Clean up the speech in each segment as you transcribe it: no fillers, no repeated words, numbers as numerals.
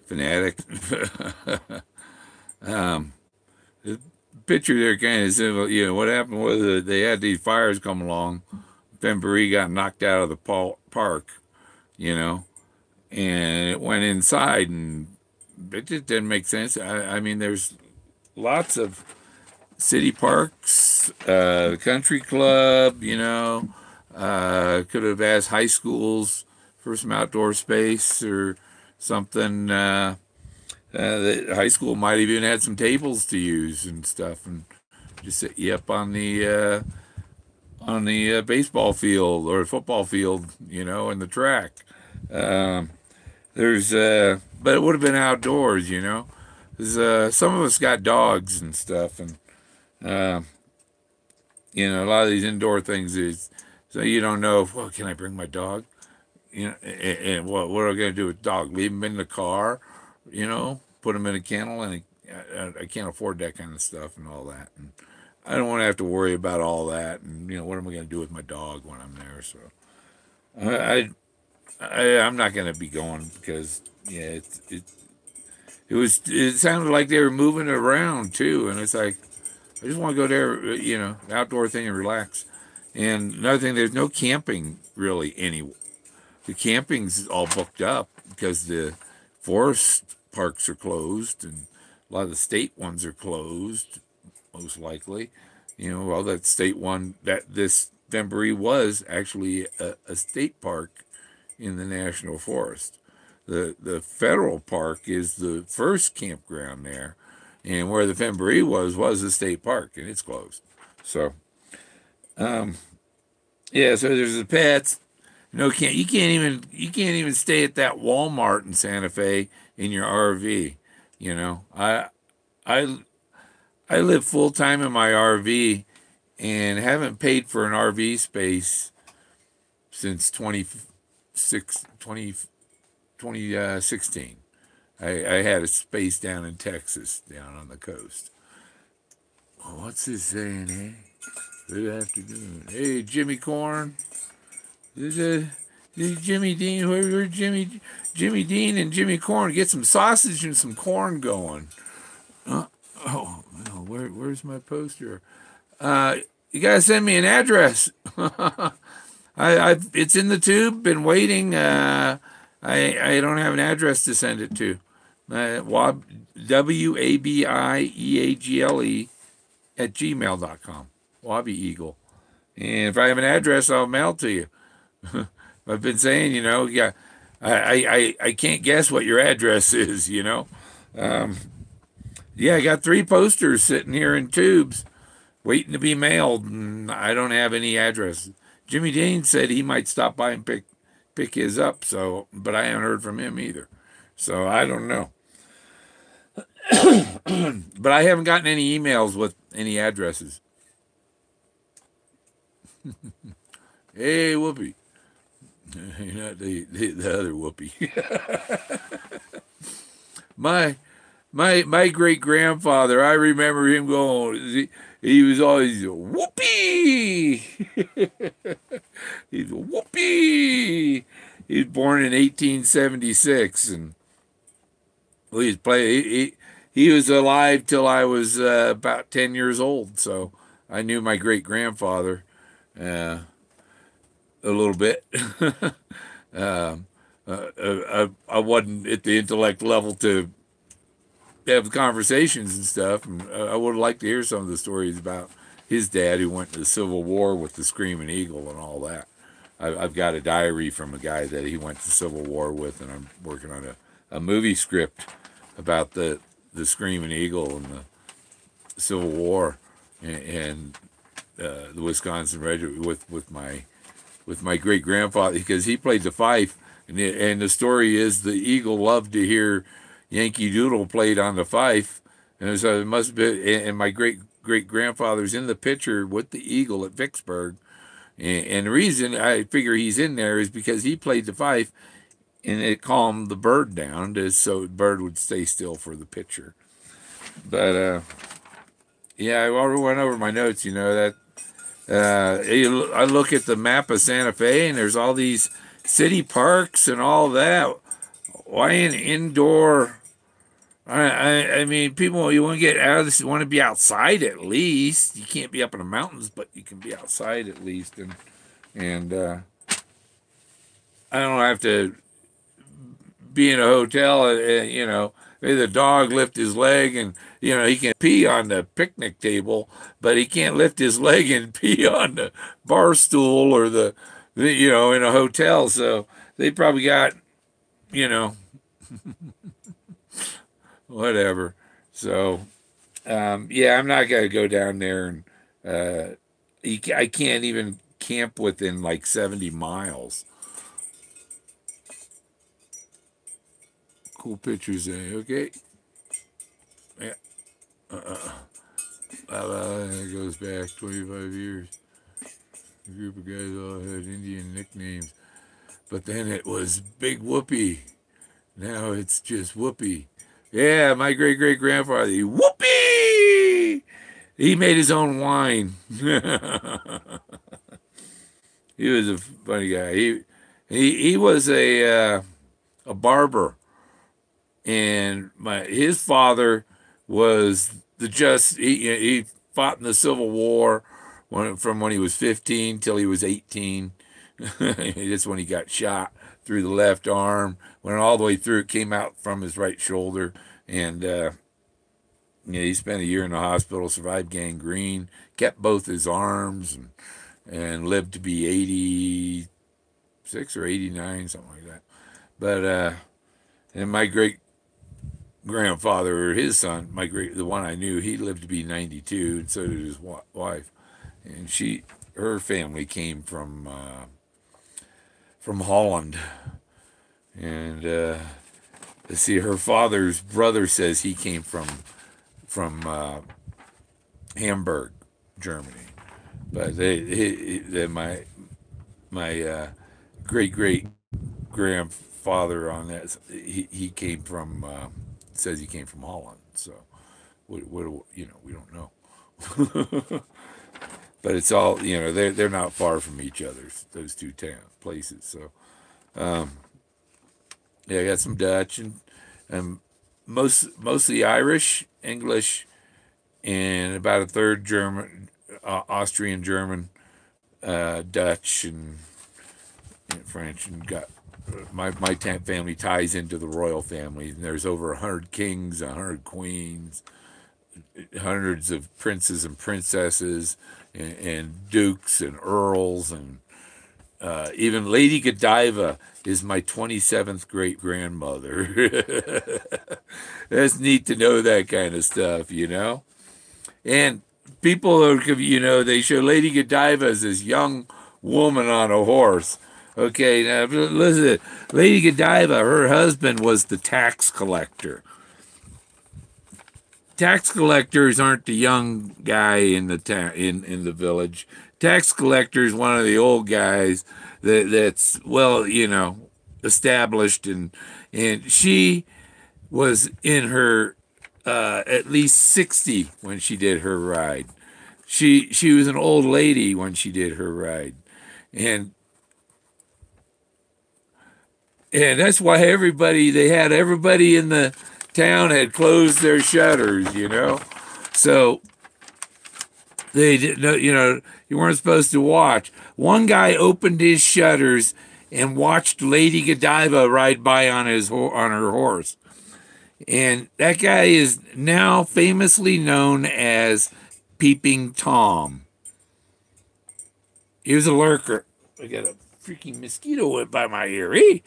Fennatic. The picture there kind of said, what happened was they had these fires come along. Fennboree got knocked out of the park, you know, and it went inside, and it just didn't make sense. I mean, there's lots of city parks, country club, could have asked high schools for some outdoor space or something. The high school might have even had some tables to use and stuff, and just set you up on the baseball field or football field, in the track. Um, but it would have been outdoors, 'cause, some of us got dogs and stuff, and uh, a lot of these indoor things is so you don't know. Well, can I bring my dog? And what are I going to do with the dog? Leave him in the car, put him in a kennel, and I can't afford that kind of stuff and all that. And I don't want to have to worry about all that. And what am I going to do with my dog when I'm there? So I, I'm not going to be going because it sounded like they were moving it around too, and it's like I just want to go there, outdoor thing and relax. And another thing, there's no camping really anywhere. The camping's all booked up because the forest parks are closed and a lot of the state ones are closed, most likely. Well, that state one, that this Fennboree was actually a state park in the national forest. The federal park is the first campground there, and where the Fennboree was a state park, and it's closed. So, yeah, so there's the pets. No, you can't even stay at that Walmart in Santa Fe in your RV. I I live full time in my RV and haven't paid for an RV space since 2016. I had a space down in Texas, down on the coast. Oh, what's this saying, hey? Good afternoon. Hey, Jimmy Corn. This is Jimmy Dean. Where's Jimmy Dean and Jimmy Corn? Get some sausage and some corn going. Oh, no, where's my poster? You gotta send me an address. It's in the tube. Been waiting. I don't have an address to send it to. WABIEAGLE at gmail.com. Wabi Eagle. And if I have an address, I'll mail it to you. I've been saying, yeah, I can't guess what your address is, Yeah, I got 3 posters sitting here in tubes waiting to be mailed, and I don't have any address. Jimmy Dean said he might stop by and pick his up, but I haven't heard from him either. So I don't know. But I haven't gotten any emails with any addresses. Hey, Whoopi. Not the other Whoopi. My great grandfather, I remember him going. He was always Whoopi. He's Whoopi. He was born in 1876, and we was play. He was alive till I was about 10 years old, so I knew my great grandfather a little bit. I wasn't at the intellect level to have conversations and stuff, and I would like to hear some of the stories about his dad who went to the Civil War with the Screaming Eagle and all that. I've got a diary from a guy that he went to the Civil War with, and I'm working on a movie script about the Screaming Eagle and the Civil War and the Wisconsin Regiment with my great grandfather, because he played the fife, and the story is the Eagle loved to hear Yankee Doodle played on the fife, and so it must be. And my great grandfather's in the picture with the Eagle at Vicksburg, and the reason I figure he's in there is because he played the fife, and it calmed the bird down, so the bird would stay still for the picture. But yeah, I already went over my notes. That I look at the map of Santa Fe, and there's all these city parks and all that. why an indoor? I mean, people, you want to get out of this, you want to be outside at least. You can't be up in the mountains, but you can be outside at least. And I don't have to be in a hotel, you know, maybe the dog lift his leg and, you know, he can pee on the picnic table, but he can't lift his leg and pee on the bar stool or you know, in a hotel. So they probably got, you know, whatever. So, yeah, I'm not going to go down there and, I can't even camp within like 70 miles. Cool pictures there, okay? Yeah. It goes back 25 years. A group of guys all had Indian nicknames. But then it was Big Whoopee. Now it's just Whoopee. Yeah, my great-great-grandfather, Whoopee! He made his own wine. He was a funny guy. He was a barber, and his father was he fought in the Civil War from when he was 15 till he was 18. That's when he got shot through the left arm. Went all the way through. It came out from his right shoulder, and he spent a year in the hospital. Survived gangrene. Kept both his arms, and lived to be 86 or 89, something like that. But and my great grandfather, or his son, the one I knew, he lived to be 92, and so did his wife. And her family came from Holland. And let's see, her father's brother says he came from Hamburg, Germany. But my great great grandfather on that, he came from says he came from Holland. So what you know, we don't know. But it's all, you know, they're not far from each other, those two places. So yeah, I got some Dutch and mostly Irish, English, and about a third German, Austrian, German, Dutch, and French, and got my family ties into the royal family. And there's over 100 kings, 100 queens, hundreds of princes and princesses, and dukes and earls, and even Lady Godiva is my 27th great grandmother. That's neat to know that kind of stuff, you know. And people are, you know, they show Lady Godiva as this young woman on a horse. Okay, now listen, Lady Godiva, her husband was the tax collector. Tax collectors aren't the young guy in the in the village. Tax collector is one of the old guys that's, well, you know, established, and she was in her at least 60 when she did her ride. She was an old lady when she did her ride, and that's why everybody in the town had closed their shutters, you know. So they didn't know, you know, you weren't supposed to watch. One guy opened his shutters and watched Lady Godiva ride by on her horse. And that guy is now famously known as Peeping Tom. He was a lurker. I got a freaking mosquito went by my ear. Hey,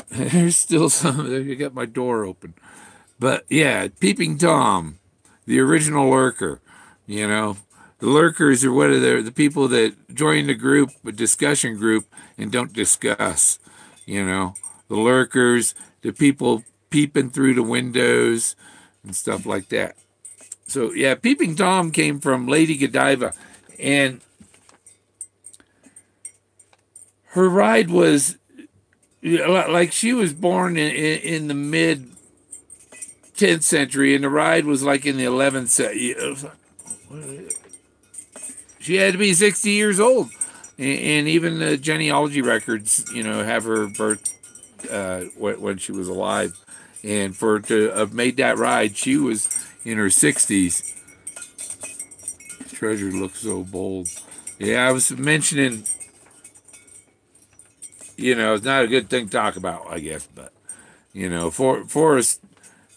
there's still some. I got my door open. But yeah, Peeping Tom, the original lurker, you know. The lurkers are what are the people that join the group, a discussion group, and don't discuss, you know. The lurkers, the people peeping through the windows and stuff like that. So yeah, Peeping Tom came from Lady Godiva, and her ride was like she was born in the mid 10th century, and the ride was like in the 11th century. She had to be 60 years old, and even the genealogy records, you know, have her birth when she was alive. And for to have made that ride, she was in her 60s. Treasure looks so bold. Yeah, I was mentioning, it's not a good thing to talk about, I guess, but Forrest,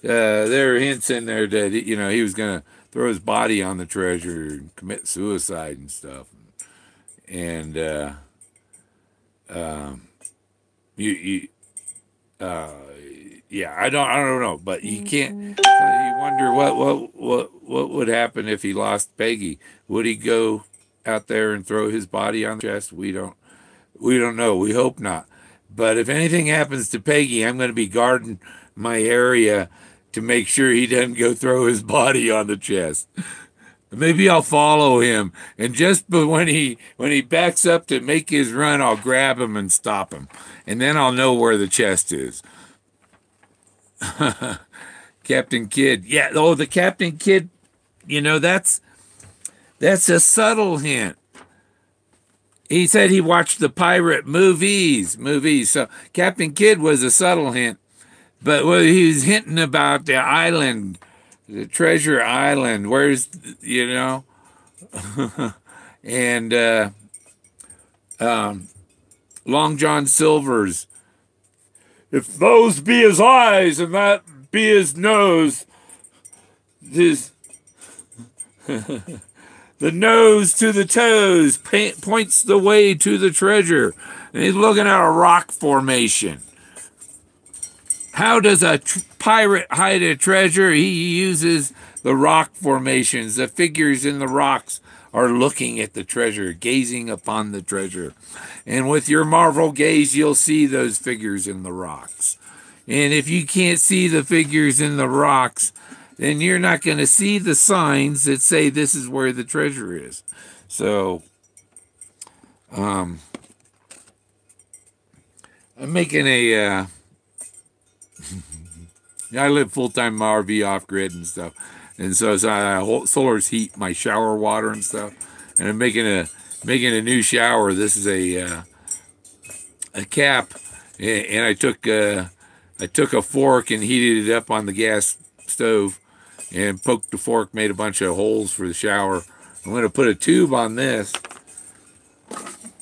there are hints in there that he was gonna throw his body on the treasure and commit suicide and stuff, and you yeah, I don't know, but you can't. You wonder what would happen if he lost Peggy. Would he go out there and throw his body on the chest? We don't know. We hope not. But if anything happens to Peggy, I'm going to be guarding my area to make sure he doesn't go throw his body on the chest. Maybe I'll follow him, and just when he backs up to make his run, I'll grab him and stop him, and then I'll know where the chest is. Captain Kidd. Yeah, the Captain Kidd, that's a subtle hint. He said he watched the pirate movies. So Captain Kidd was a subtle hint. But he was hinting about the island, the treasure island. Where's, and Long John Silver's, if those be his eyes and that be his nose, the nose to the toes points the way to the treasure. And he's looking at a rock formation. How does a pirate hide a treasure? He uses the rock formations. The figures in the rocks are looking at the treasure, gazing upon the treasure. And with your Marvel gaze, you'll see those figures in the rocks. And if you can't see the figures in the rocks, then you're not going to see the signs that say this is where the treasure is. So, I'm making a, I live full-time in my RV off-grid and stuff. And so solar's heat my shower water and stuff. And I'm making a new shower. This is a cap, and I took a fork and heated it up on the gas stove, and poked the fork, made a bunch of holes for the shower. I'm going to put a tube on this,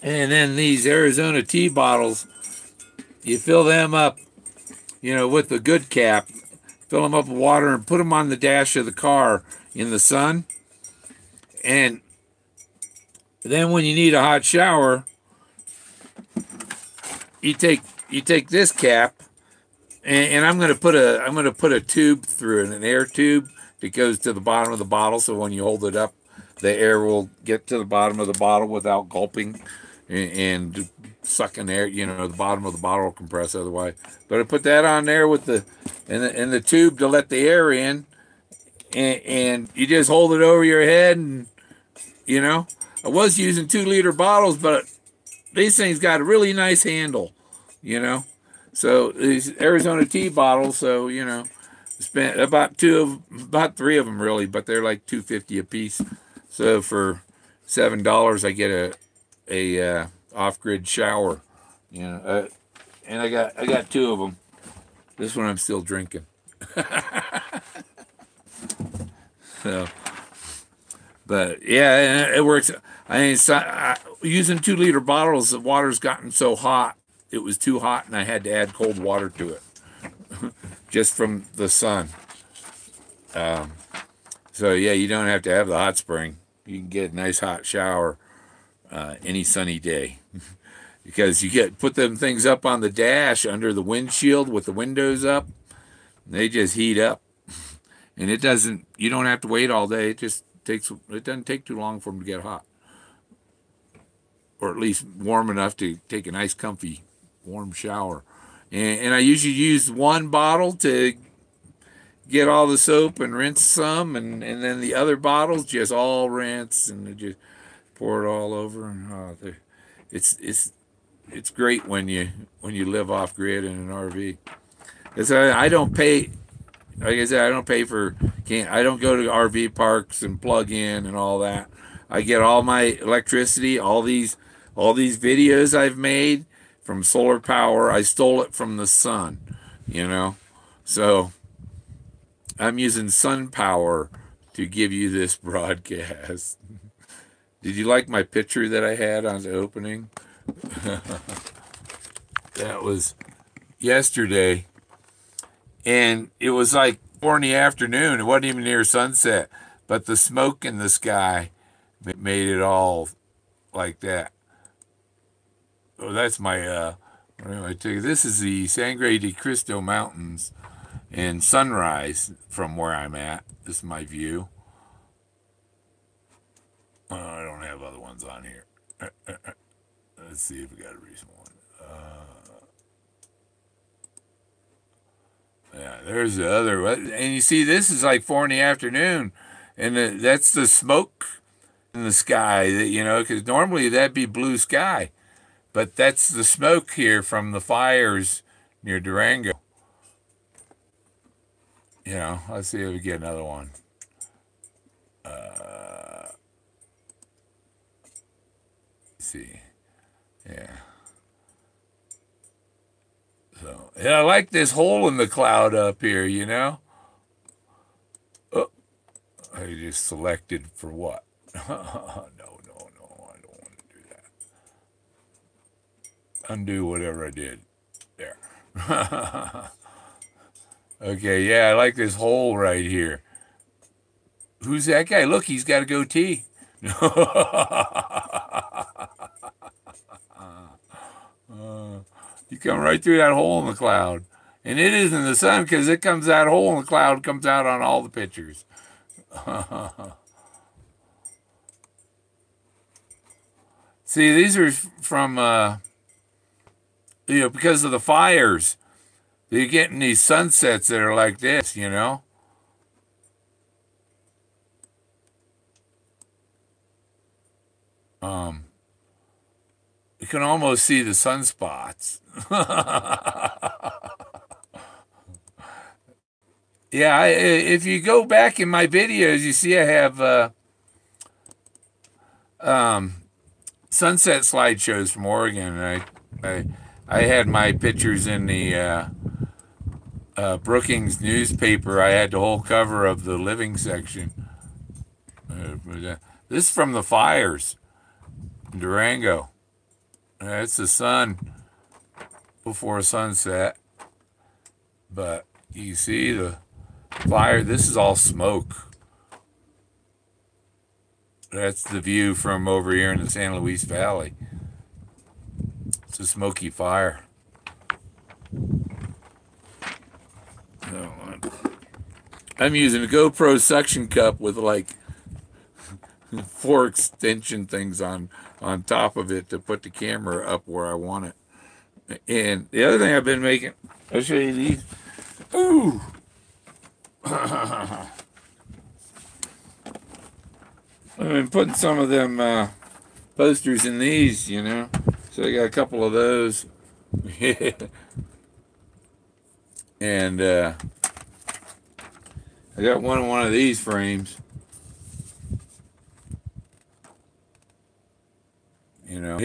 and then these Arizona tea bottles, you fill them up, with the good cap. Fill them up with water and put them on the dash of the car in the sun. And then when you need a hot shower, you take this cap, and I'm going to put a tube through it, an air tube that goes to the bottom of the bottle. So when you hold it up, the air will get to the bottom of the bottle without gulping and sucking air. The bottom of the bottle will compress otherwise. But I put that on there with the tube to let the air in, and you just hold it over your head. And I was using 2-liter bottles, but these things got a really nice handle. So these Arizona tea bottles. So spent about 3 of them really, but they're like $2.50 a piece. So for $7, I get a off-grid shower. And I got 2 of them. This one I'm still drinking. So, but yeah, it works. Using 2-liter bottles, the water's gotten so hot, it was too hot, and I had to add cold water to it, just from the sun. So yeah, you don't have to have the hot spring. You can get a nice hot shower any sunny day. Because you put them things up on the dash under the windshield with the windows up, they just heat up. And you don't have to wait all day. It doesn't take too long for them to get hot. Or at least warm enough to take a nice comfy warm shower. And I usually use 1 bottle to get all the soap and rinse some, and then the other bottles just all rinse and just pour it all over. And it's great when you live off grid in an RV. I don't pay, like I said, I don't go to RV parks and plug in and all that. I get all my electricity, all these videos I've made from solar power. I stole it from the sun, you know. So I'm using sun power to give you this broadcast. Did you like my picture that I had on the opening? That was yesterday. And it was like 4 in the afternoon. It wasn't even near sunset. But the smoke in the sky made it all like that. Oh, that's my, this is the Sangre de Cristo Mountains and sunrise from where I'm at. This is my view. I don't have other ones on here. Let's see if we got a recent one. Yeah, there's the other. And you see, this is like 4 in the afternoon. And that's the smoke in the sky, you know, because normally that'd be blue sky. But that's the smoke here from the fires near Durango. You know, let's see if we get another one. Let's see. Yeah. So, and I like this hole in the cloud up here, you know? Oh, I just selected for what? No, I don't want to do that. Undo whatever I did. There. Okay, yeah, I like this hole right here. Who's that guy? Look, he's got a goatee. You come right through that hole in the cloud. And it isn't the sun because it comes, that hole in the cloud comes out on all the pictures. See, these are from, you know, because of the fires. You're getting these sunsets that are like this, you know. You can almost see the sunspots. Yeah, if you go back in my videos, you see I have sunset slideshows from Oregon. I had my pictures in the Brookings newspaper. I had the whole cover of the living section. This is from the fires in Durango. It's the sun before sunset. But you see the fire. This is all smoke. That's the view from over here in the San Luis Valley. It's a smoky fire. I'm using a GoPro suction cup with like 4 extension things on top of it to put the camera up where I want it. And the other thing I've been making, I'll show you these. Ooh. I've been putting some of them posters in these, you know. So I got a couple of those. And I got one of these frames. You know,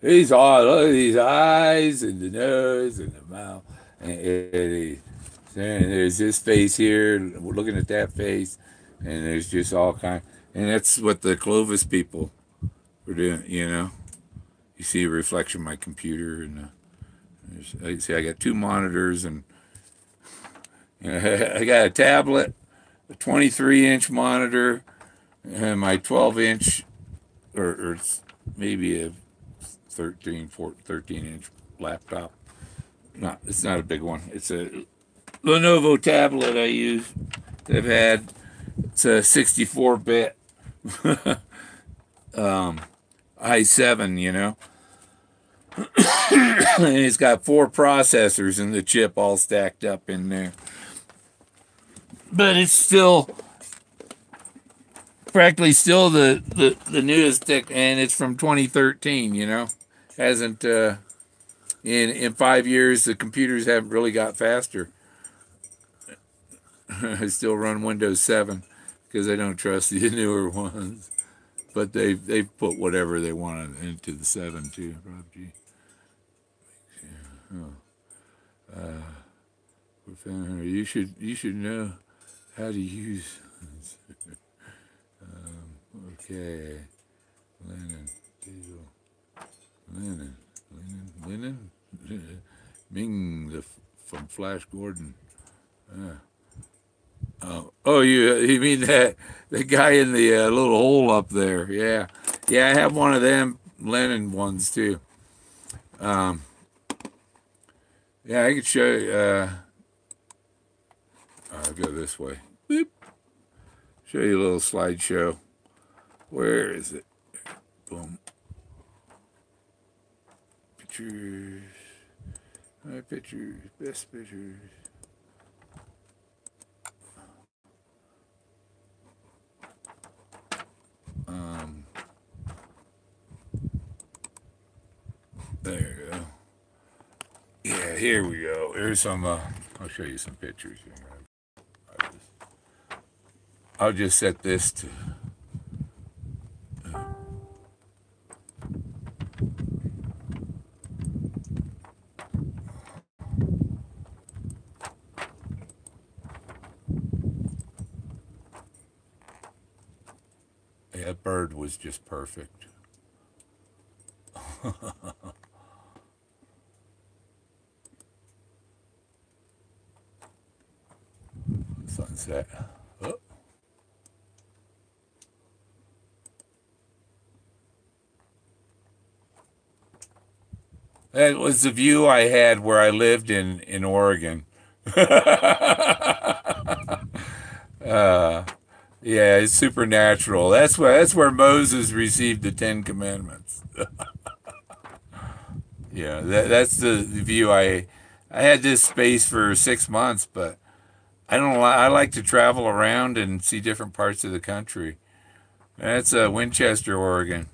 he's all, look at these eyes and the nose and the mouth. And there's this face here, we're looking at that face, and there's just all kind. And that's what the Clovis people were doing, you know. You see a reflection of my computer, and you see I got 2 monitors, and I got a tablet, a 23-inch monitor, and my 12-inch, or maybe a 13-inch laptop. No, it's not a big one. It's a Lenovo tablet I use. I've had. It's a 64-bit i7, you know. And it's got 4 processors in the chip all stacked up in there. But it's still practically still the newest tech, and it's from 2013, you know. Hasn't in 5 years the computers haven't really got faster. I still run Windows 7 because I don't trust the newer ones. But they've put whatever they want into the 7 too. Fenn, you should know how to use. Okay, Lennon, Diesel, Lennon, Ming from Flash Gordon. Oh, you mean that the guy in the little hole up there? Yeah, yeah. I have one of them Lennon ones too. Yeah, I could show you. I'll go this way. Boop. Show you a little slideshow. Where is it? Boom. Pictures. My pictures. Best pictures. There you go. Yeah, here we go. Here's some. I'll show you some pictures here. I'll just set this to. Yeah, that bird was just perfect. Sunset. Oh. That was the view I had where I lived in Oregon. Yeah, it's supernatural. That's where Moses received the 10 Commandments. Yeah, that's the view I had this space for 6 months, but I like to travel around and see different parts of the country. That's Winchester, Oregon.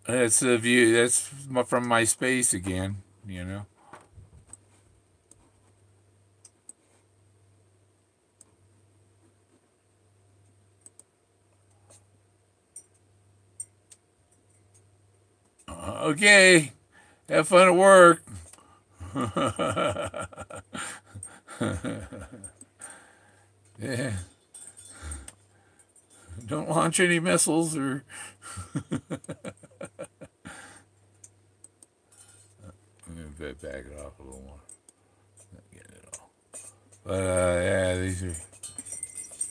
That's the view. That's from my space again, you know. Okay, have fun at work. Yeah. Don't launch any missiles or. I'm gonna back it off a little more. Not getting it all. But yeah, these are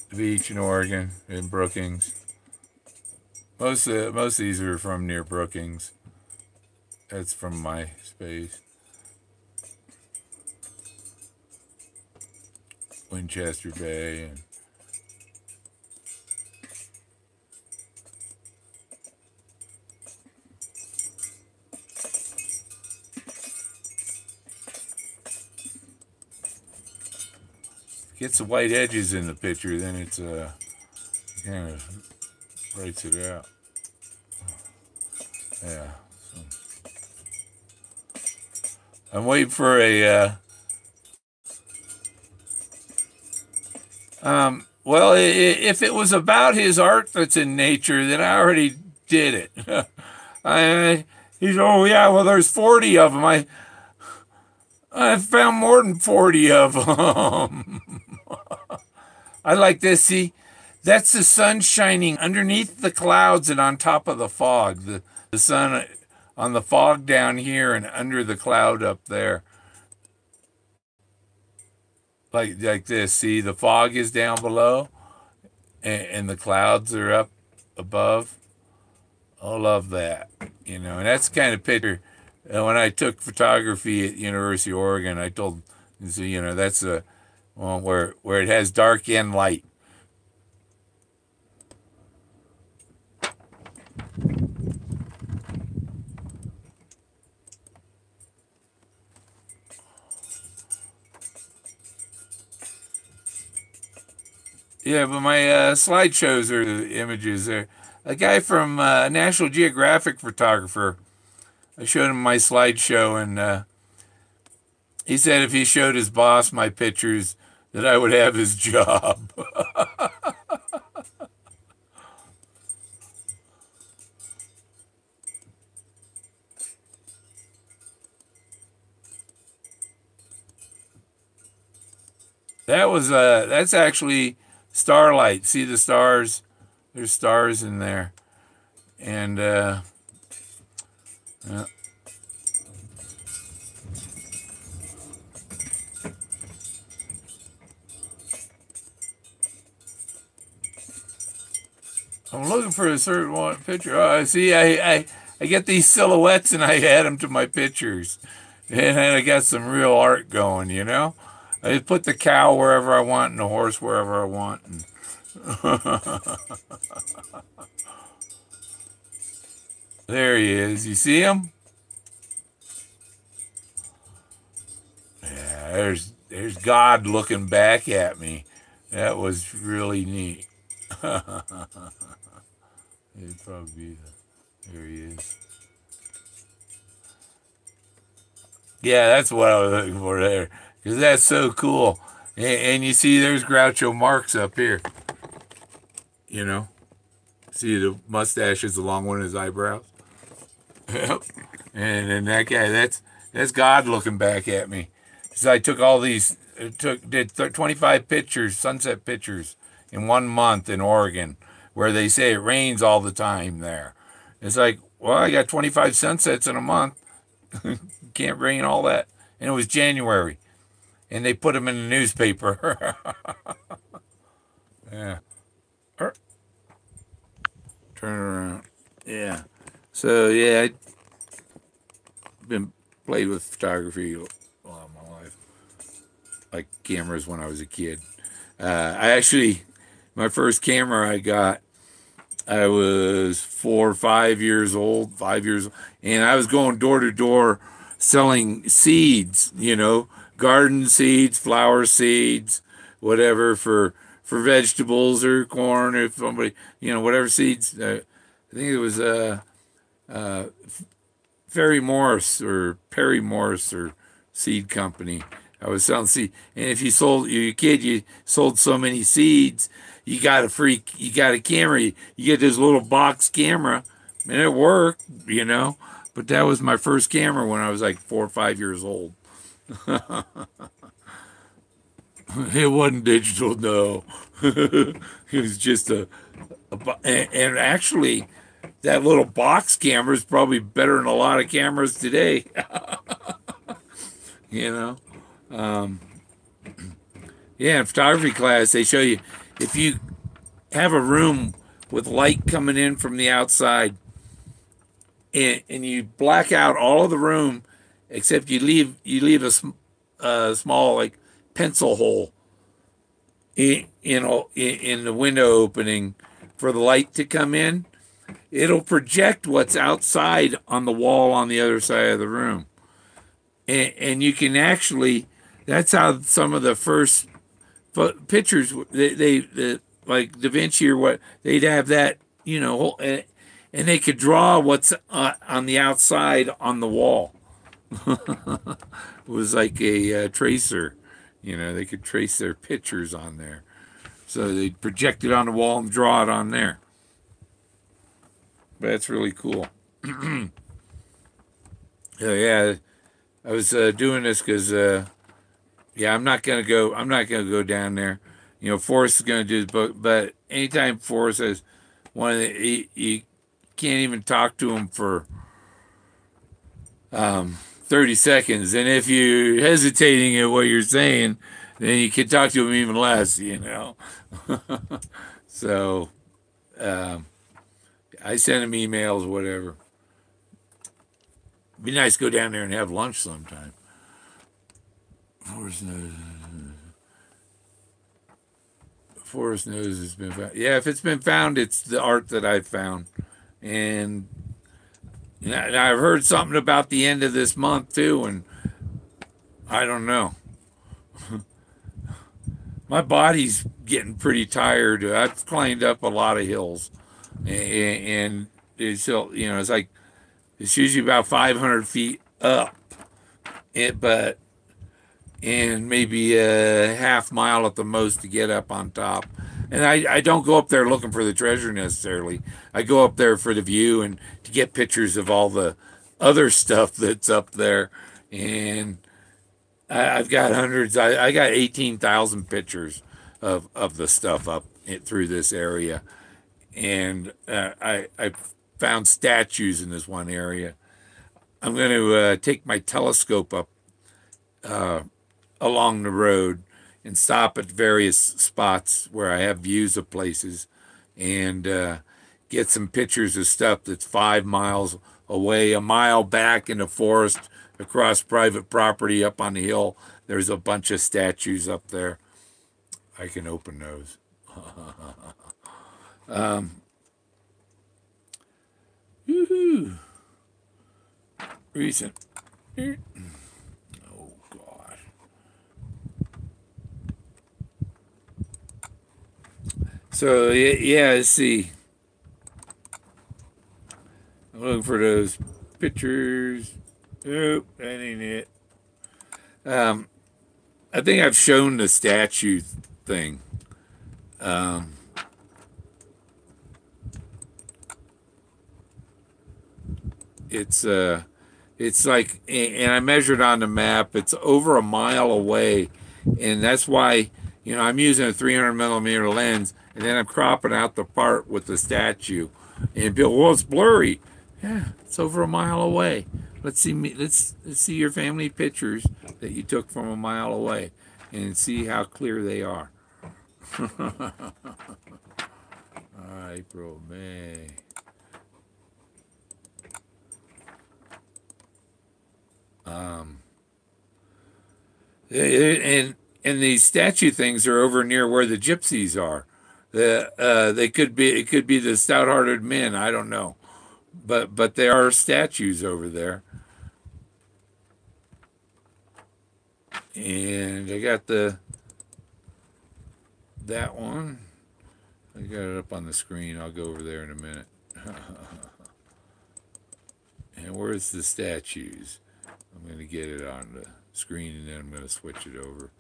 the beach in Oregon in Brookings. Most of these are from near Brookings. That's from my space. Winchester Bay and gets the white edges in the picture, then it's kind of writes it out. Yeah. So. I'm waiting for a. Well, if it was about his art that's in nature, then I already did it. He's oh yeah, well there's 40 of them. I found more than 40 of them. I like this. See, that's the sun shining underneath the clouds and on top of the fog. The sun on the fog down here and under the cloud up there. Like this. See, the fog is down below and the clouds are up above. I love that. You know, and that's the kind of picture. When I took photography at University of Oregon, I told, so, you know, that's a well, where it has dark and light. Yeah, but my slideshows are the images there. A guy from National Geographic photographer, I showed him my slideshow, and he said if he showed his boss my pictures, that I would have his job. That's actually starlight. See the stars? There's stars in there. And uh, I'm looking for a certain one picture. Oh, I see. I get these silhouettes and I add them to my pictures, and then I got some real art going. You know, I put the cow wherever I want and the horse wherever I want. And there he is. You see him? Yeah. There's God looking back at me. That was really neat. It'd probably be there he is. Yeah, that's what I was looking for there. Because that's so cool. And you see there's Groucho Marx up here. You know? See the mustaches along one of his eyebrows? Yep. And then that guy, that's God looking back at me. So I took all these, did 25 pictures, sunset pictures, in 1 month in Oregon, where they say it rains all the time there. It's like, well, I got 25 sunsets in a month. Can't rain all that. And it was January. And they put them in the newspaper. Yeah. Turn around. Yeah. So, yeah, I've been played with photography a lot of my life. Like cameras when I was a kid. I actually, my first camera I got, I was 4 or 5 years old, 5 years, and I was going door to door selling seeds, you know, garden seeds, flower seeds, whatever for vegetables or corn, if somebody, you know, whatever seeds. I think it was uh, Ferry Morris or Perry Morris or seed company. I was selling seed, and if you sold your kid, you sold so many seeds, you got a camera. You get this little box camera, and it worked, you know. But that was my first camera when I was like 4 or 5 years old. It wasn't digital, no. It was just and actually, that little box camera is probably better than a lot of cameras today. You know. Yeah, in photography class, they show you if you have a room with light coming in from the outside and you black out all of the room except you leave a small like pencil hole in the window opening for the light to come in, it'll project what's outside on the wall on the other side of the room. And you can actually, that's how some of the first pictures, they like Da Vinci or what, they'd have that, you know, and they could draw what's on the outside on the wall. It was like a tracer, you know, they could trace their pictures on there. So they'd project it on the wall and draw it on there. But that's really cool. Yeah, I was doing this because, yeah, I'm not gonna go. I'm not gonna go down there. You know, Forrest is gonna do his book, but anytime Forrest says one of the, you can't even talk to him for 30 seconds, and if you're hesitating at what you're saying, then you can talk to him even less. You know, so I send him emails, whatever. Be nice to go down there and have lunch sometime. Forrest knows. Forrest knows it's been found. Yeah, if it's been found, it's the art that I've found. And I've heard something about the end of this month too, and I don't know. My body's getting pretty tired. I've climbed up a lot of hills, and it's still, you know, it's like it's usually about 500 feet up, but and maybe a half mile at the most to get up on top. And I don't go up there looking for the treasure necessarily. I go up there for the view and to get pictures of all the other stuff that's up there. And I've got hundreds. I got 18,000 pictures of the stuff up through this area, and I found statues in this one area. I'm going to take my telescope up along the road and stop at various spots where I have views of places and get some pictures of stuff that's 5 miles away, a mile back in the forest, across private property up on the hill. There's a bunch of statues up there. I can open those. Woohoo! Recent. Oh, God. So, yeah, let's see. I'm looking for those pictures. Nope, that ain't it. I think I've shown the statue thing. It's like, and I measured on the map. It's over a mile away, and that's why I'm using a 300 millimeter lens, and then I'm cropping out the part with the statue. And Bill, well, it's blurry. Yeah, it's over a mile away. Let's see me. Let's see your family pictures that you took from a mile away, and see how clear they are. April, May. And these statue things are over near where the gypsies are. They could be. It could be the stout-hearted men. I don't know, but there are statues over there. And I got that one. I got it up on the screen. I'll go over there in a minute. And where's the statues? I'm going to get it on the screen, and then I'm going to switch it over.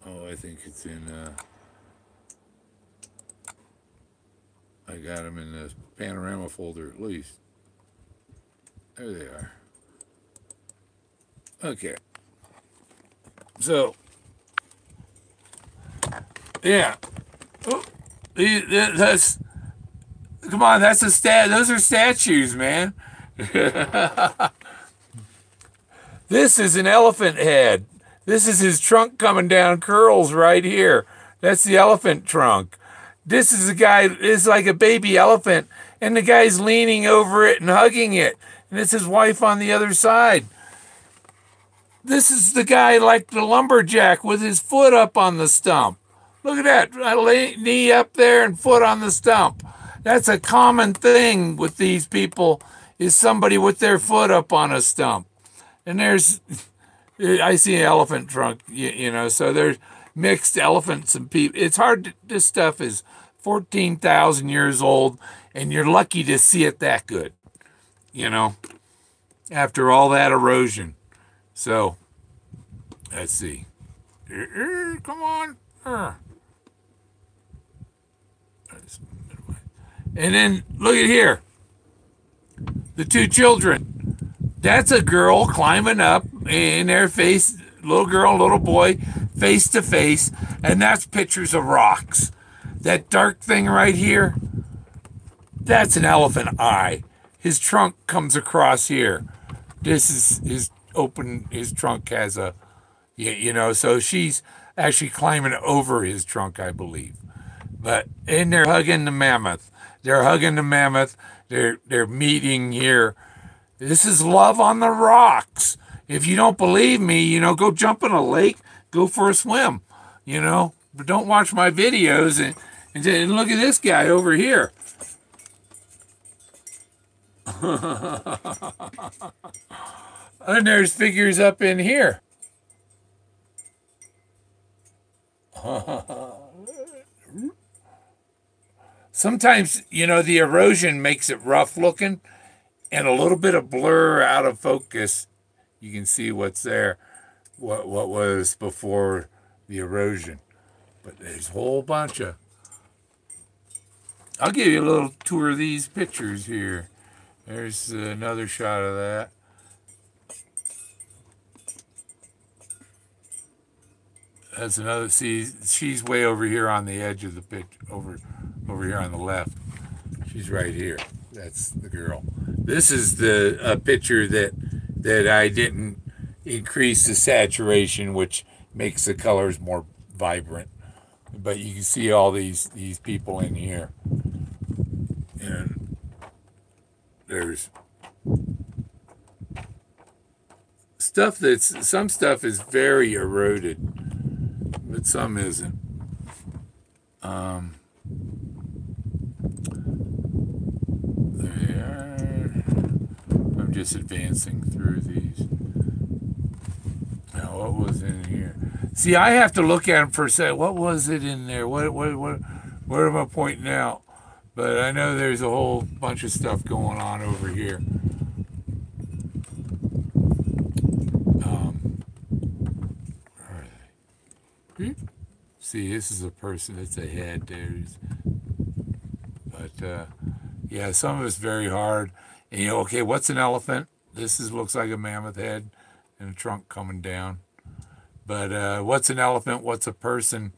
Oh, I think it's in, I got them in the panorama folder at least. There they are. Okay. So, yeah. Oh, that's, come on, that's a those are statues, man. This is an elephant head. This is his trunk coming down, curls right here. That's the elephant trunk. This is a guy, it's like a baby elephant, and the guy's leaning over it and hugging it. And it's his wife on the other side. This is the guy like the lumberjack with his foot up on the stump. Look at that, knee up there and foot on the stump. That's a common thing with these people, is somebody with their foot up on a stump. And I see an elephant trunk, so there's mixed elephants and people. It's hard, this stuff is 14,000 years old, and you're lucky to see it that good, after all that erosion. So, let's see. Come on. And then, look at here. The two children. That's a girl climbing up in their face, little girl, little boy, face to face, and that's pictures of rocks. That dark thing right here, that's an elephant eye. His trunk comes across here. This is his trunk has a, so she's actually climbing over his trunk, I believe. And they're hugging the mammoth. They're meeting here. This is love on the rocks. If you don't believe me, go jump in a lake, go for a swim, but don't watch my videos and look at this guy over here. And there's figures up in here. Sometimes, the erosion makes it rough looking and a little bit of blur out of focus. You can see what's there, what was before the erosion. But there's a whole bunch of... I'll give you a little tour of these pictures here. There's another shot of that. That's another. See, she's way over here on the edge of the pitch. Over here on the left. She's right here. That's the girl. This is the picture that I didn't increase the saturation, which makes the colors more vibrant. But you can see all these people in here, and there's stuff some stuff is very eroded, but some isn't. There. I'm just advancing through these. Now, what was in here? See, I have to look at them for a second. What was it in there? What am I pointing out? But I know there's a whole bunch of stuff going on over here. Where are they? See, this is a person. That's a head. There's, but yeah, some of it's very hard. And you know, okay, what's an elephant? This looks like a mammoth head and a trunk coming down. But what's an elephant? What's a person?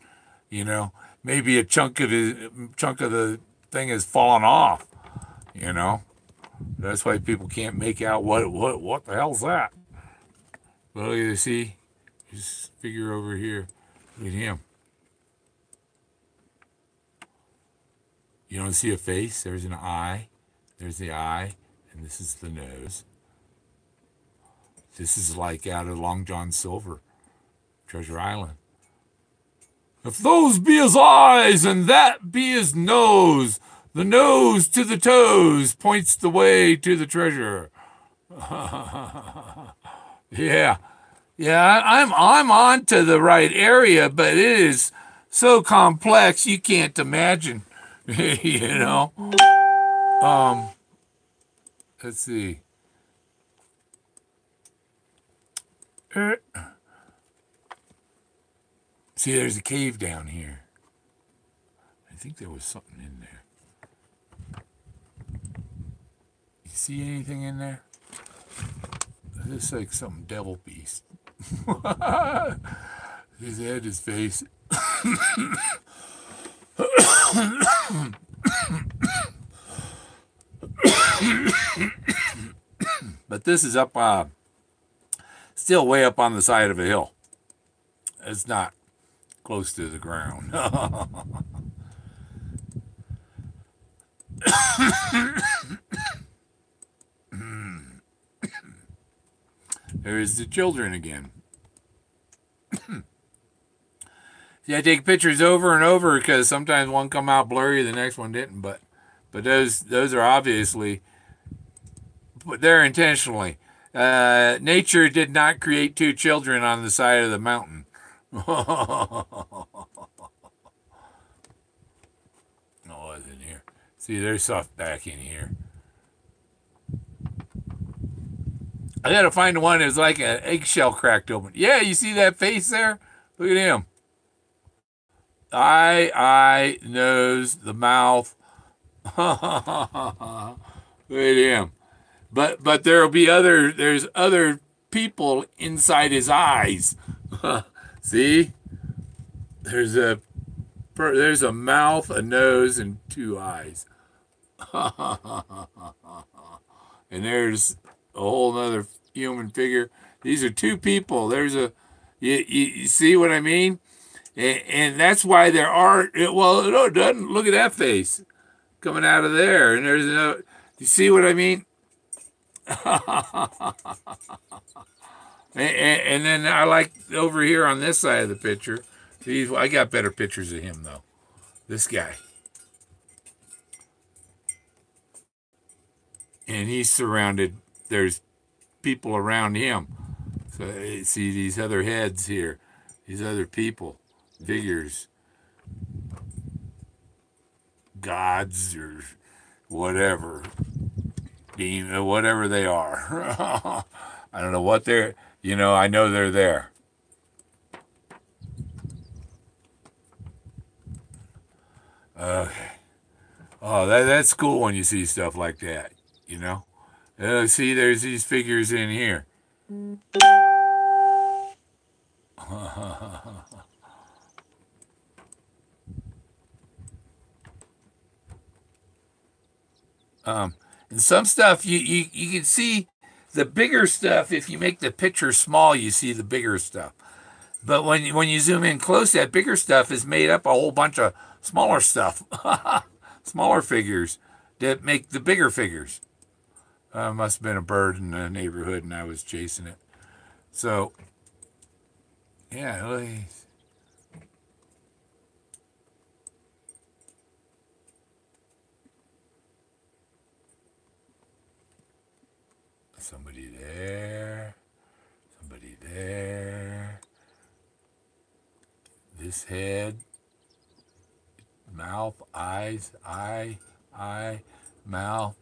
You know, maybe a chunk of the thing has fallen off. You know, that's why people can't make out what the hell's that. Well, you see, this figure over here. Look at him. You don't see a face. There's an eye. There's the eye, and this is the nose. This is like out of Long John Silver, Treasure Island. If those be his eyes and that be his nose, the nose to the toes points the way to the treasure. Yeah. Yeah, I'm on to the right area, but it is so complex you can't imagine. You know. Let's see. See, there's a cave down here. I think there was something in there. You see anything in there? It looks like some devil beast. His head, his face. But this is up, still way up on the side of a hill. It's not close to the ground. There's the children again. See, I take pictures over and over because sometimes one come out blurry, the next one didn't. But those are obviously put there intentionally. Nature did not create two children on the side of the mountain. Oh, what's in here? See, there's stuff back in here. I gotta find the one that's like an eggshell cracked open. Yeah, you see that face there? Look at him. Eye, nose, the mouth. Look at him. But there'll be there's other people inside his eyes. See? There's a mouth, a nose, and two eyes. And there's a whole other human figure. These are two people. There's you see what I mean? And that's why there are, well, no, it doesn't. Look at that face coming out of there. And there's no, you see what I mean? And then I like over here on this side of the picture. I got better pictures of him, though. This guy. And he's surrounded, there's people around him. So see these other heads here, these other people, figures, gods or whatever, whatever they are. I don't know what they're, I know they're there. Okay. Oh, that's cool when you see stuff like that, See, there's these figures in here. And some stuff you can see the bigger stuff. If you make the picture small, you see the bigger stuff. But when you zoom in close, that bigger stuff is made up a whole bunch of smaller stuff, smaller figures that make the bigger figures. Must have been a bird in the neighborhood, and I was chasing it. So, yeah, somebody there, somebody there. This head, mouth, eyes, eye, mouth.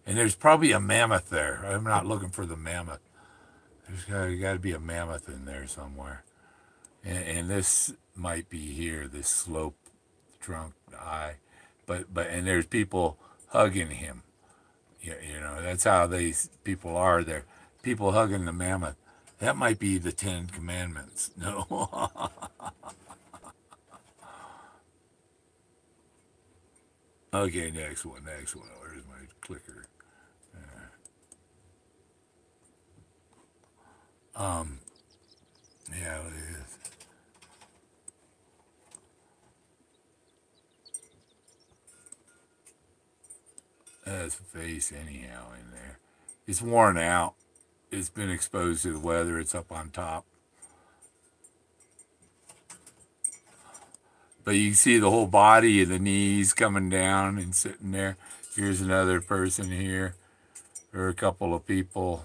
And there's probably a mammoth there. I'm not looking for the mammoth. There's got to be a mammoth in there somewhere. And this might be here, this slope trunk eye. And there's people hugging him. You know, that's how these people are there. People hugging the mammoth. That might be the 10 Commandments. No. Okay, next one. Where's my clicker? Yeah, it is. That's a face anyhow in there. It's worn out. It's been exposed to the weather. It's up on top. But you can see the whole body and the knees coming down and sitting there. Here's another person here. There are a couple of people.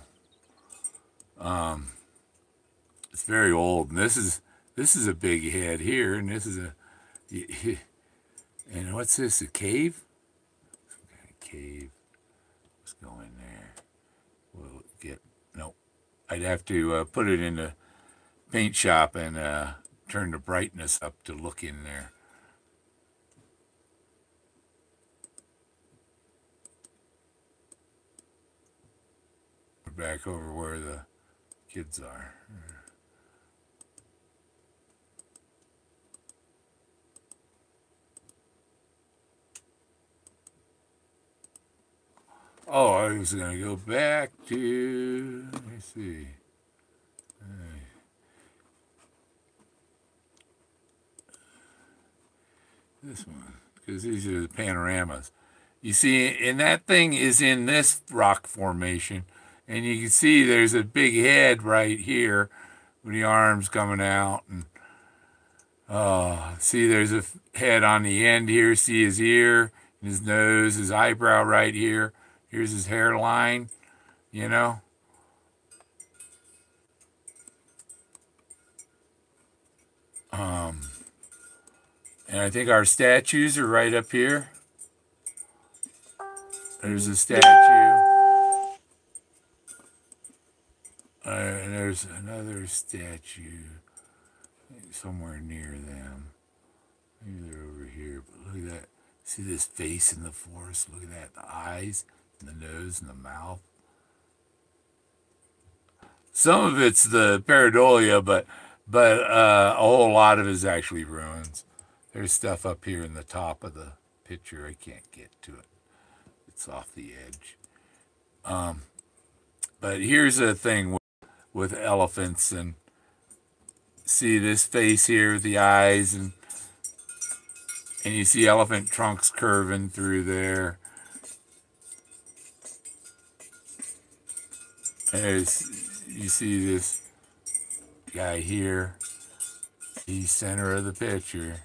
It's very old, and this is a big head here, and this is a and what's this? A cave? Some kind of cave. Let's go in there. We'll get no. I'd have to put it in the paint shop and turn the brightness up to look in there. We're back over where the kids are. Oh, I was going to go back to, let me see. This one, because these are the panoramas. You see, and that thing is in this rock formation, and you can see there's a big head right here with the arms coming out, and see there's a head on the end here. See his ear, his nose, his eyebrow right here. Here's his hairline, you know. And I think our statues are right up here. There's a statue. And there's another statue somewhere near them. Maybe they're over here, but look at that. See this face in the forest? Look at that. The eyes, and the nose, and the mouth. Some of it's the pareidolia, but a whole lot of it is actually ruins. There's stuff up here in the top of the picture. I can't get to it. It's off the edge. But here's a thing with elephants, and see this face here, the eyes, and you see elephant trunks curving through there. You see this guy here. He's center of the picture.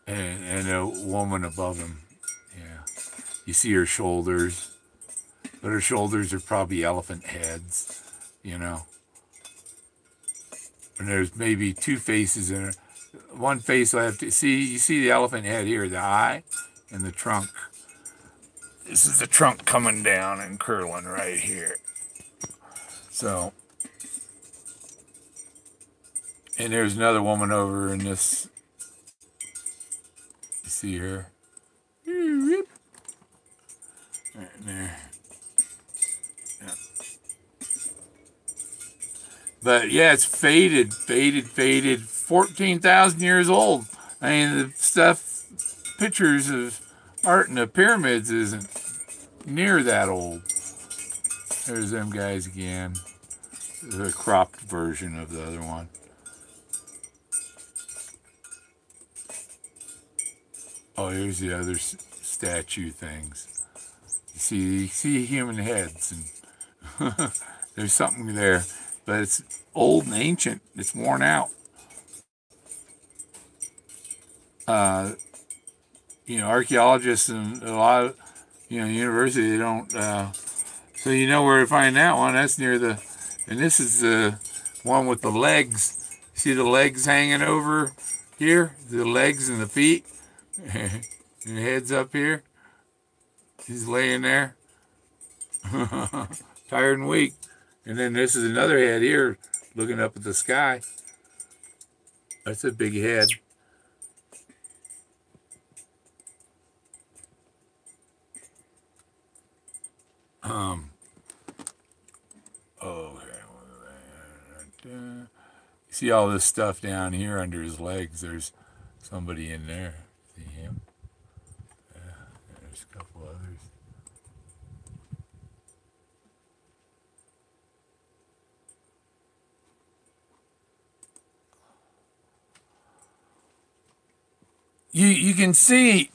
And a woman above him. Yeah. You see her shoulders. But her shoulders are probably elephant heads, you know. And there's maybe two faces in her. One face I have to see. You see the elephant head here, the eye and the trunk. This is the trunk coming down and curling right here. So, and there's another woman over in this see her. Right there. Yeah. But yeah, it's faded, 14,000 years old. I mean, the stuff, pictures of art in the pyramids isn't near that old. There's them guys again. The cropped version of the other one. Oh, here's the other statue things. You see human heads, and there's something there, but it's old and ancient. It's worn out. Archaeologists and a lot of, university, they don't. So you know where to find that one. That's near the, and this is the one with the legs. See the legs hanging over here? The legs and the feet. And the head's up here. He's laying there. Tired and weak. And then this is another head here looking up at the sky. That's a big head. See all this stuff down here under his legs. There's somebody in there. See him? Yeah, there's a couple others. You can see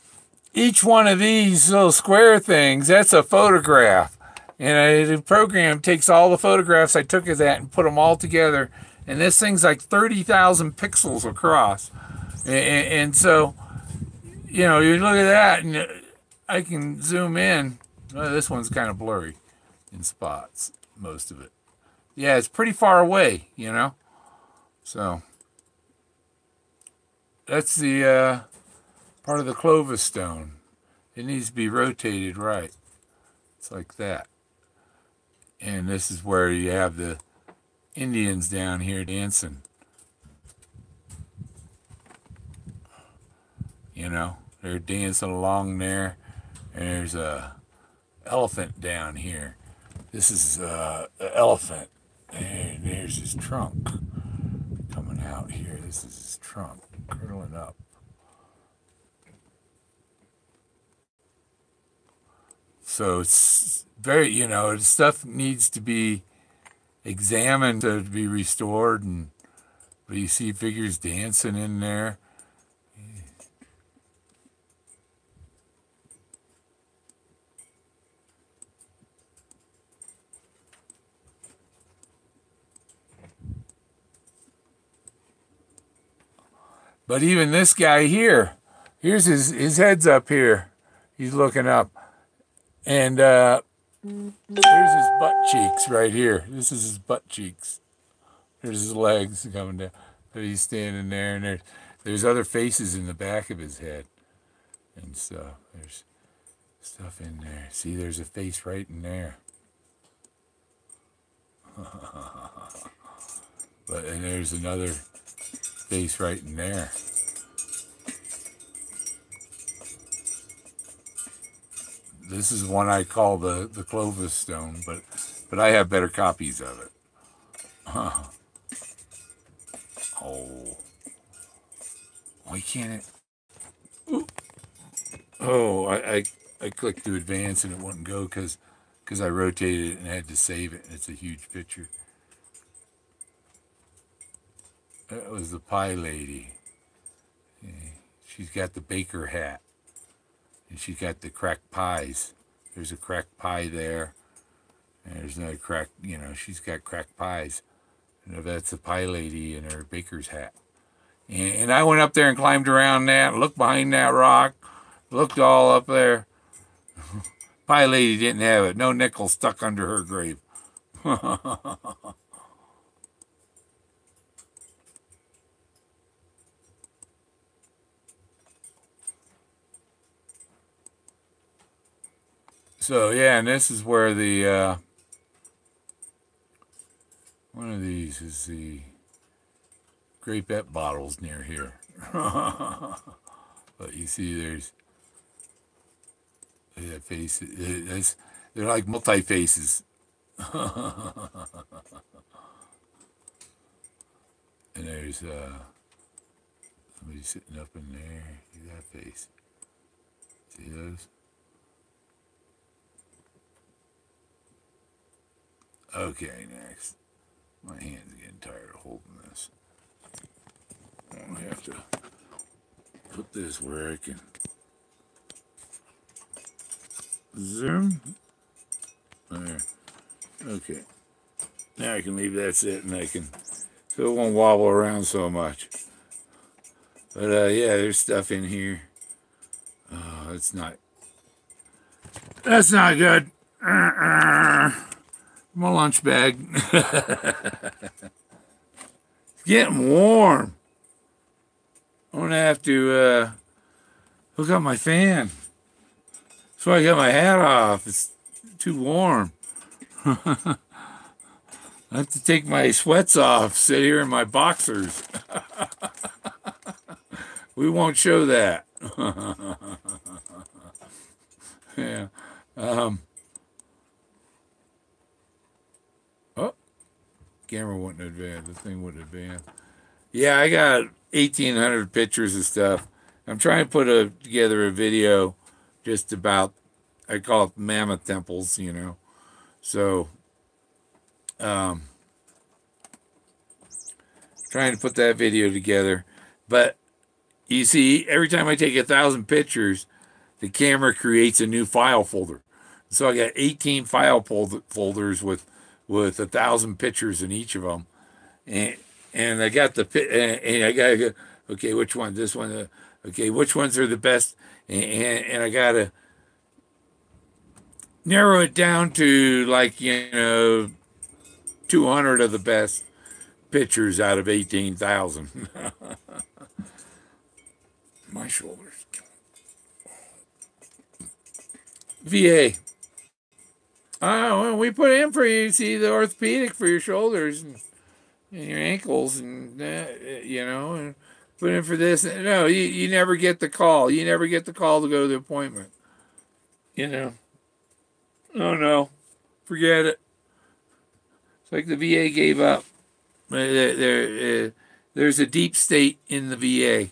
each one of these little square things. That's a photograph. And the program takes all the photographs I took of that and put them all together. And this thing's like 30,000 pixels across. And so, you look at that, and I can zoom in. Well, this one's kind of blurry in spots, most of it. Yeah, it's pretty far away, So, that's the part of the Clovis stone. It needs to be rotated right. It's like that. And this is where you have the Indians down here dancing. They're dancing along there. And there's a elephant down here. This is an elephant. And there's his trunk coming out here. This is his trunk curling up. So it's very, stuff needs to be examined to be restored, but you see figures dancing in there. But even this guy here, here's his head's up here. He's looking up. And there's his butt cheeks right here. This is his butt cheeks. There's his legs coming down. So he's standing there, and there's other faces in the back of his head. And so there's stuff in there. See, there's a face right in there. And there's another face right in there. This is one I call the Clovis stone, but I have better copies of it. Oh, why can't it? Ooh. Oh, I clicked to advance and it wouldn't go because I rotated it and had to save it. It's a huge picture. That was the pie lady. She's got the baker hat. And she's got the cracked pies. There's a cracked pie there. And there's another cracked, she's got cracked pies. And that's the pie lady in her baker's hat. And I went up there and climbed around that, looked behind that rock, looked all up there. Pie lady didn't have it. No nickel stuck under her grave. So yeah, and this is where the one of these is the grapette bottles near here. But you see, there's that face. They're like multi faces. And there's somebody sitting up in there. See that face? See those? Okay, next. My hand's getting tired of holding this. I'll have to put this where I can zoom. There. Okay. Now I can leave that sit and I can, so it won't wobble around so much. But yeah, there's stuff in here. Oh, that's not good. My lunch bag. It's getting warm. I'm gonna have to hook up my fan. That's why I got my hat off. It's too warm. I have to take my sweats off, sit here in my boxers. We won't show that. Yeah. Oh, camera wouldn't advance. The thing wouldn't advance. Yeah, I got 1,800 pictures of stuff. I'm trying to put together a video just about, I call it mammoth temples, you know. So, trying to put that video together. But you see, every time I take 1,000 pictures, the camera creates a new file folder. So I got 18 file folders with 1,000 pictures in each of them, and I got and I gotta go, okay, which one? This one? Okay, which ones are the best? And I gotta narrow it down to, like, 200 of the best pictures out of 18,000. My shoulders. VA. Well, we put in for you, see, the orthopedic for your shoulders and your ankles, and and put in for this. No, you never get the call. You never get the call to go to the appointment. Oh no, forget it. It's like the VA gave up. There's a deep state in the VA,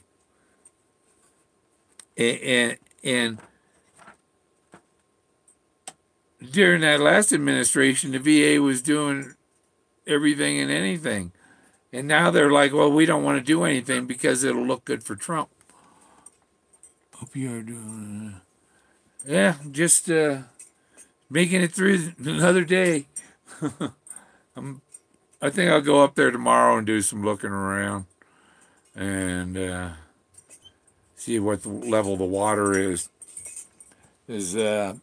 and during that last administration, the VA was doing everything and anything. And now they're like, well, we don't want to do anything because it'll look good for Trump. Hope you are doing yeah, just making it through another day. I think I'll go up there tomorrow and do some looking around and see what the level of the water is. They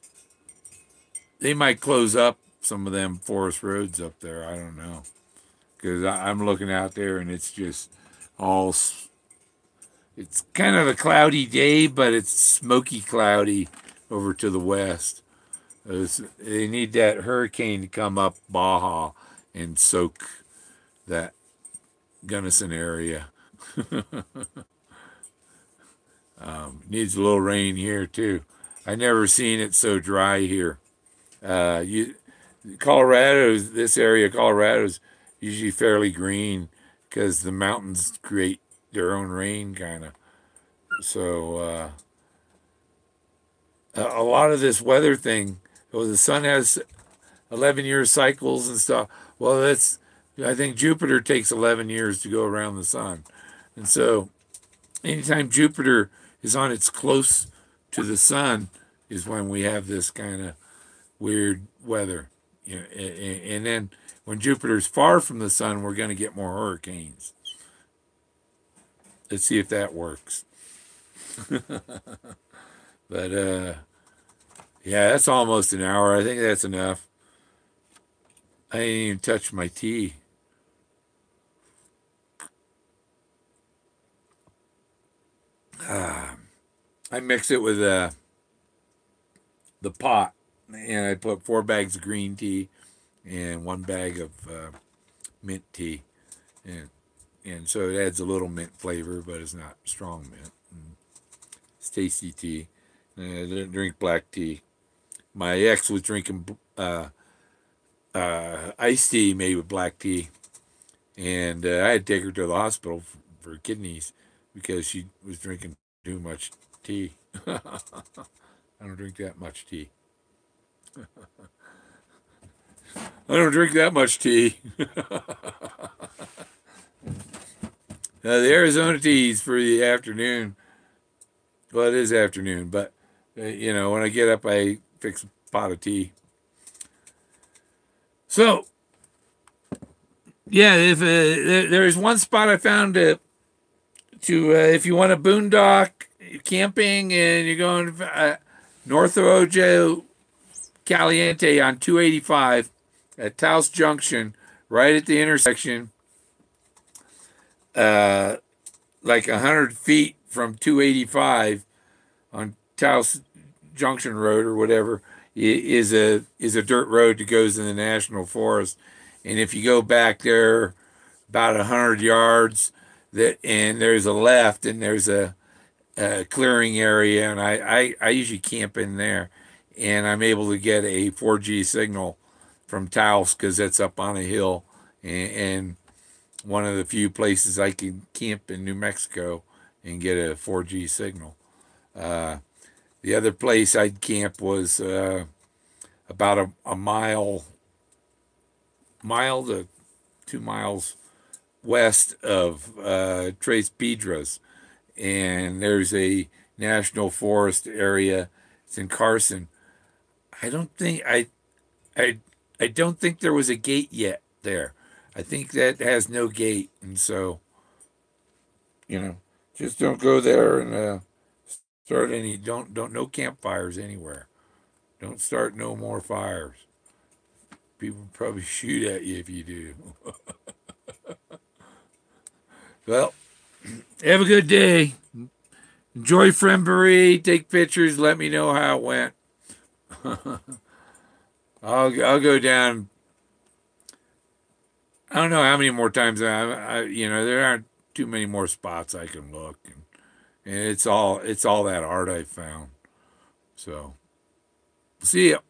might close up some of them forest roads up there. I don't know. Because I'm looking out there and it's just all, it's kind of a cloudy day, but it's smoky cloudy over to the west. They need that hurricane to come up Baja and soak that Gunnison area. Needs a little rain here too. I never seen it so dry here. This area of Colorado is usually fairly green because the mountains create their own rain, kind of. So a lot of this weather thing, the sun has 11-year cycles and stuff. Well, I think Jupiter takes 11 years to go around the sun. And so anytime Jupiter is on its close to the sun is when we have this kind of weird weather. And then when Jupiter's far from the sun, we're going to get more hurricanes. Let's see if that works. But yeah, that's almost an hour. I think that's enough. I didn't even touch my tea. I mix it with the pot, and I put 4 bags of green tea and 1 bag of mint tea, and so it adds a little mint flavor, but it's not strong mint. It's tasty tea. I didn't drink black tea. My ex was drinking iced tea made with black tea, and I had to take her to the hospital for kidneys because she was drinking too much tea. I don't drink that much tea. I don't drink that much tea. The Arizona teas for the afternoon. Well, it is afternoon, but when I get up, I fix a pot of tea. So, yeah, if there's one spot I found if you want a boondock camping and you're going north of Ojo Caliente on 285 at Taos Junction, right at the intersection, like 100 feet from 285 on Taos Junction Road or whatever, is a dirt road that goes in the National Forest. And if you go back there about 100 yards, and there's a left, and there's a clearing area, and I usually camp in there, and I'm able to get a 4G signal from Taos because it's up on a hill, and one of the few places I can camp in New Mexico and get a 4G signal. The other place I'd camp was about a mile to 2 miles west of Tres Piedras, and there's a national forest area. It's in Carson. I don't think there was a gate yet there. I think that has no gate, and so just don't go there and start any. Don't no campfires anywhere. Don't start no more fires. People probably shoot at you if you do. Well, have a good day. Enjoy Fennboree. Take pictures. Let me know how it went. I'll go down. I don't know how many more times there aren't too many more spots I can look, and it's all that art I found. So, see ya.